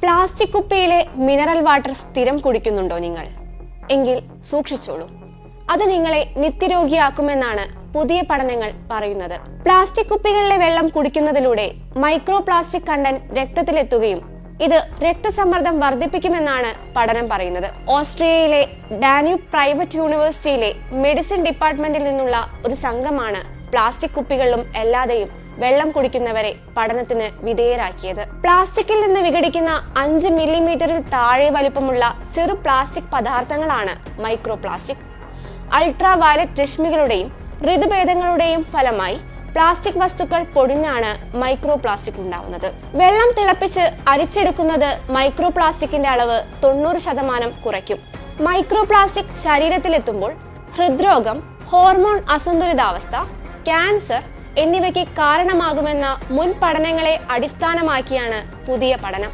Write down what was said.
Plastic കുപ്പിയിലെ mineral water സ്ഥിരം കുടിക്കുന്നുണ്ടോ നിങ്ങൾ? എങ്കിൽ സൂക്ഷിച്ചോളൂ, അത് നിങ്ങളെ നിത്യരോഗിയാക്കുമെന്നാണ് പുതിയ പഠനങ്ങൾ പറയുന്നത്. പ്ലാസ്റ്റിക് കുപ്പികളിലെ വെള്ളം കുടിക്കുന്നതിലൂടെ മൈക്രോ പ്ലാസ്റ്റിക് കണ്ടന്റ് രക്തത്തിലെത്തുകയും ഇത് രക്തസമ്മർദ്ദം വർദ്ധിപ്പിക്കുമെന്നാണ് പഠനം പറയുന്നത്. ഓസ്ട്രിയയിലെ ഡാന്യൂബ് പ്രൈവറ്റ് യൂണിവേഴ്സിറ്റിയിലെ മെഡിസിൻ ഡിപ്പാർട്ട്മെന്റിൽ നിന്നുള്ള ഒരു സംഘമാണ് പ്ലാസ്റ്റിക് കുപ്പികളിലും അല്ലാതെയും വെള്ളം കുടിക്കുന്നവരെ പഠനത്തിന് വിധേയരാക്കിയത്. പ്ലാസ്റ്റിക്കിൽ നിന്ന് വിഘടിക്കുന്ന 5 മില്ലിമീറ്ററിൽ താഴെ വലിപ്പമുള്ള ചെറു പ്ലാസ്റ്റിക് പദാർത്ഥങ്ങളാണ് മൈക്രോ പ്ലാസ്റ്റിക്. അൾട്രാ വയലറ്റ് രശ്മികളുടെയും ഋതുഭേദങ്ങളുടെയും ഫലമായി പ്ലാസ്റ്റിക് വസ്തുക്കൾ പൊടിഞ്ഞാണ് മൈക്രോ പ്ലാസ്റ്റിക് ഉണ്ടാവുന്നത്. വെള്ളം തിളപ്പിച്ച് അരിച്ചെടുക്കുന്നത് മൈക്രോ പ്ലാസ്റ്റിക്കിന്റെ അളവ് 90% കുറയ്ക്കും. മൈക്രോ പ്ലാസ്റ്റിക് ശരീരത്തിലെത്തുമ്പോൾ ഹൃദ്രോഗം, ഹോർമോൺ അസന്തുലിതാവസ്ഥ, ക്യാൻസർ എന്നിവയ്ക്ക് കാരണമാകുമെന്ന മുൻ പഠനങ്ങളെ അടിസ്ഥാനമാക്കിയാണ് പുതിയ പഠനം.